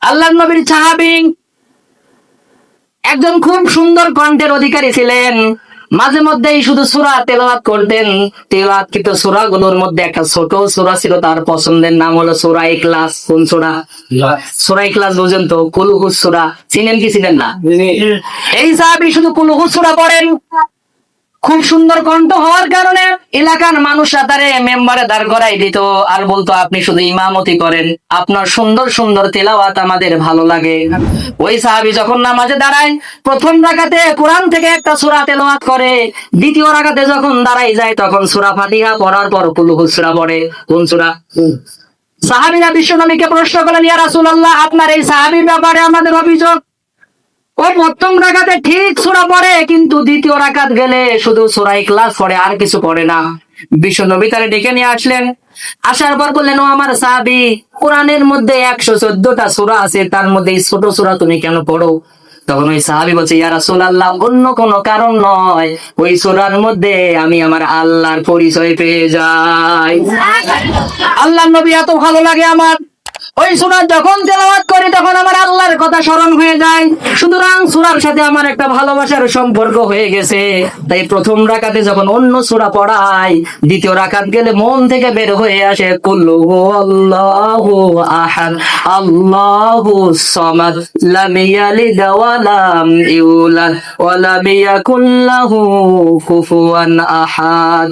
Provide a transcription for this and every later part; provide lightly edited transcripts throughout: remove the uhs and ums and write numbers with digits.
আল্লাহর নবীর সাহাবী একজন খুব সুন্দর কণ্ঠের অধিকারী ছিলেন। মাঝে মধ্যেই শুধু সূরা তেলাওয়াত করতেন। তেলাওয়াতকৃত সূরাগুলোর মধ্যে একটা ছোট সূরা ছিল তার পছন্দের, নাম হলো সূরা ইখলাস। কোন সূরা? সূরা ইখলাস বুঝেন তো? কুল হুয়াস সূরা চিনেন কি চিনেন না? এই সাহাবী শুধু কুল হুয়াস সূরা পড়েন। খুব সুন্দর কণ্ঠ হওয়ার কারণে এলাকার মানুষরা তারে মেম্বারে দাঁড় করাই দিত আর বলতো, আপনি শুধু ইমামতি করেন, আপনার সুন্দর সুন্দর তেলাওয়াত আমাদের ভালো লাগে। ওই সাহাবী যখন নামাজে দাঁড়ায়, প্রথম রাকাতে কোরআন থেকে একটা সূরা তেলাওয়াত করে, দ্বিতীয় রাকাতে যখন দাঁড়াই যায় তখন সূরা ফাতিহা পড়ার পর কুল হুয়াস সূরা পড়ে। কোন সূরা? সাহাবীরা বিশ্বনবীকে প্রশ্ন করলেন, ইয়া রাসূলুল্লাহ, আপনার এই সাহাবীর ব্যাপারে আমাদের অভিযোগ, ও প্রথম রাকাতে ঠিক সূরা পড়ে কিন্তু দ্বিতীয় রাকাত গেলে শুধু সূরা ইখলাস পড়ে, আর কিছু পড়ে না। বিশ্বনবী তারে ডেকে নিয়ে আসলেন। আসার পর বললেন, ও আমার সাহাবী, কোরআনের মধ্যে 114টা সূরা আছে, তার মধ্যে এই ছোট সূরা তুমি কেন পড়ো? তখন ওই সাহাবী বলছে, ইয়া রাসূলুল্লাহ, অন্য কোনো কারণ নয়, ওই সূরার মধ্যে আমি আমার আল্লাহর পরিচয় পেয়ে যাই। আল্লাহর নবী এত ভালো লাগে আমার, ওই সূরা যখন তেলাওয়াত করি তখন আমার আল্লাহর কথা স্মরণ হয়ে যায়। সুতরাং সূরার সাথে আমার একটা ভালোবাসার সম্পর্ক হয়ে গেছে। তাই প্রথম রাকাতে যখন অন্য সূরা পড়াই, দ্বিতীয় রাকাত গেলে মন থেকে বের হয়ে আসে কুল হুয়াল্লাহু আহাদ আল্লাহুস সামাদ লাম ইয়ালিদ ওয়া লাম ইউলাদ ওয়া লাম ইয়াকুল লাহু কুফুয়ান আহাদ।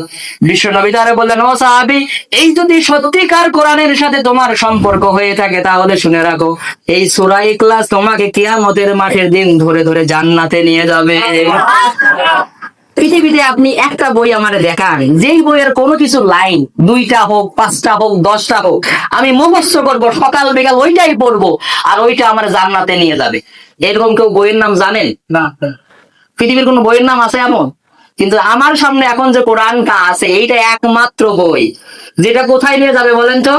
বিশ্বনবী তারে বললেন, ও সাহাবী, এই যদি সত্যিকার কোরআনের সাথে তোমার সম্পর্ক হয়ে থাকে তাহলে শুনে রাখো, এই সূরা ইখলাস তোমাকে কিয়ামতের মাঠের দিন ধরে ধরে জান্নাতে নিয়ে যাবে। পৃথিবীতে আপনি একটা বই আমারে দেখান, যেই বইয়ের কোনো কিছু লাইন 2টা হোক, 5টা হোক, 10টা হোক, আমি মুখস্থ করবো, সকাল বিকাল ওইটাই পড়বো, আর ওইটা আমার জান্নাতে নিয়ে যাবে। এরকম কেউ বইয়ের নাম জানেন? না। পৃথিবীর কোন বইয়ের নাম আছে এমন? কিন্তু আমার সামনে এখন যে কোরআনটা আছে, এইটা একমাত্র বই যেটা কোথায় নিয়ে যাবে বলেন তো?